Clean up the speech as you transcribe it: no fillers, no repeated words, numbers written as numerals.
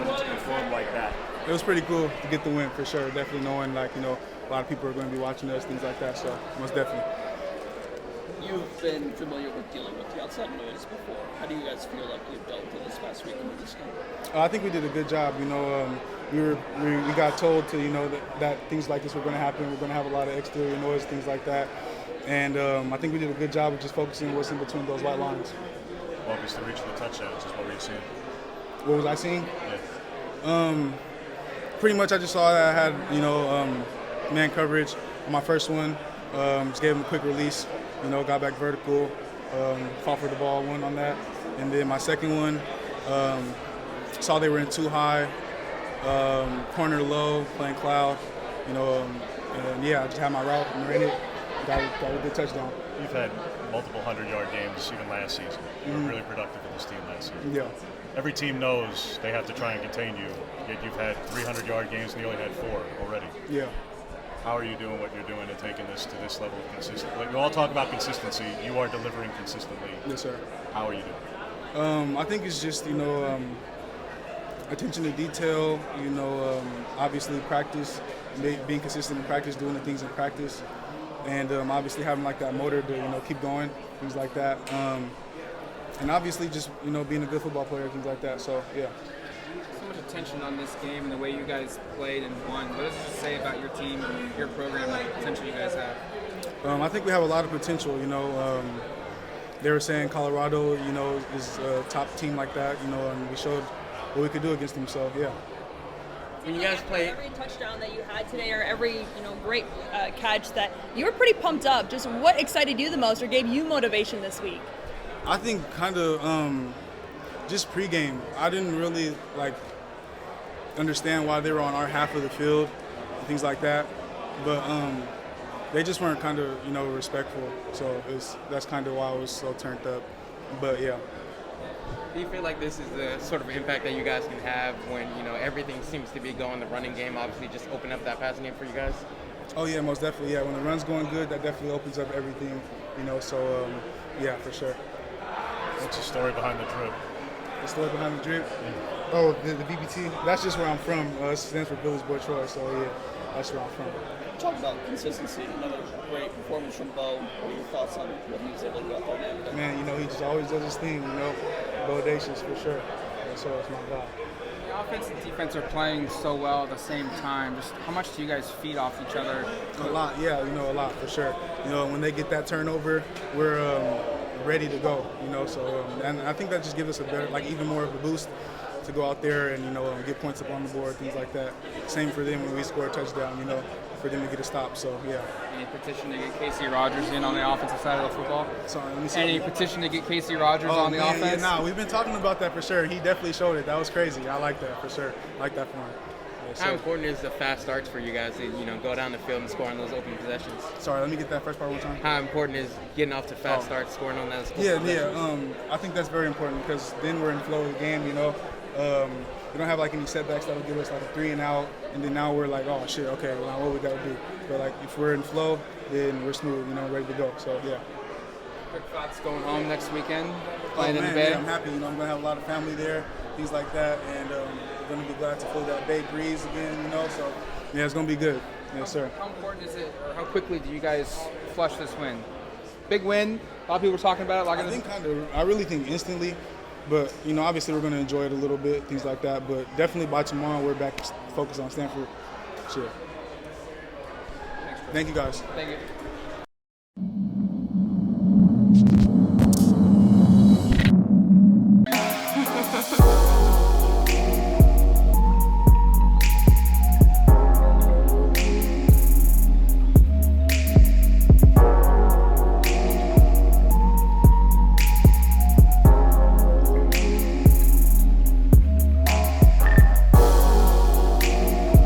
perform like that? It was pretty cool to get the win for sure. Definitely knowing a lot of people are going to be watching us, things like that. So most definitely. You've been familiar with dealing with the outside noise before. How do you guys feel like you've dealt with this past week in this game? I think we did a good job. We got told to that things like this were going to happen. We're going to have a lot of exterior noise, things like that. And I think we did a good job of just focusing on what's in between those white lines. Walk us through each of the touchdowns. Just what were you seeing? What was I seeing? Yeah. Pretty much I just saw that I had, man coverage on my first one. Just gave him a quick release, got back vertical, fought for the ball, won on that. And then my second one, saw they were in too high, corner low, playing cloud, and yeah, I just had my route and ran it, got a good touchdown. You've had multiple 100-yard games even last season. You were really productive for this team last season. Yeah. Every team knows they have to try and contain you, yet you've had 300-yard games and you only had 4 already. Yeah. How are you doing what you're doing and taking this to this level of consistency? Like, we all talk about consistency. You are delivering consistently. Yes, sir. How are you doing? I think it's just, attention to detail, obviously practice, being consistent in practice, doing the things in practice, and obviously having that motor to, keep going, things like that. And obviously just, being a good football player, things like that. So, yeah. So much attention on this game and the way you guys played and won. What does it say about your team and your program and the potential you guys have? I think we have a lot of potential, They were saying Colorado, is a top team like that, and we showed what we could do against them. So, yeah. When you guys play, every touchdown that you had today, or every great catch, that you were pretty pumped up. Just what excited you the most, or gave you motivation this week? I think kind of just pregame. I didn't really understand why they were on our half of the field and things like that, but they just weren't kind of respectful. So that's kind of why I was so turned up. But yeah. Do you feel like this is the sort of impact that you guys can have when everything seems to be going the running game? Obviously, just open up that passing game for you guys. Oh yeah, most definitely. Yeah, when the run's going good, that definitely opens up everything. So yeah, for sure. What's the story behind the drip? The story behind the drip? Yeah. Oh, the BBT. That's just where I'm from. It stands for Billy's Boy Troy. So yeah, that's where I'm from. Talk about consistency. Another great performance from Bo. What are your thoughts on what he was able to go out there and do? Man, he just always does his thing. Bodacious for sure. So it's my guy. The offense and defense are playing so well at the same time. Just how much do you guys feed off each other? A lot, yeah, a lot for sure. When they get that turnover, we're ready to go. So and I think that just gives us a better, even more of a boost to go out there and get points up on the board, things like that. Same for them when we score a touchdown. For them to get a stop. So yeah. Any petition to get Casey Rogers in on the offensive side of the football? Sorry, let me see. Any petition to get Casey Rogers on the offense? Yeah, we've been talking about that for sure. He definitely showed it. That was crazy. I like that for sure. I like that for him. How important is the fast starts for you guys to go down the field and score on those open possessions? Sorry, let me get that first part one time. How important is getting off to fast starts, scoring on those? Yeah. I think that's very important because then we're in the flow of the game. We don't have any setbacks that'll give us a 3 and out, and then now we're oh shit, okay, well, what we gotta do? But if we're in flow, then we're smooth, ready to go. So yeah. Quick thoughts going home next weekend, playing in the Bay. Yeah, I'm happy. I'm gonna have a lot of family there, things like that, and we're gonna be glad to feel that Bay breeze again. So yeah, it's gonna be good. Yes, sir. How important is it, or how quickly do you guys flush this win? Big win. A lot of people were talking about it. I really think instantly. But, obviously we're going to enjoy it a little bit, things like that. But definitely by tomorrow, we're back focused on Stanford. Sure. Thank you, guys. Thank you.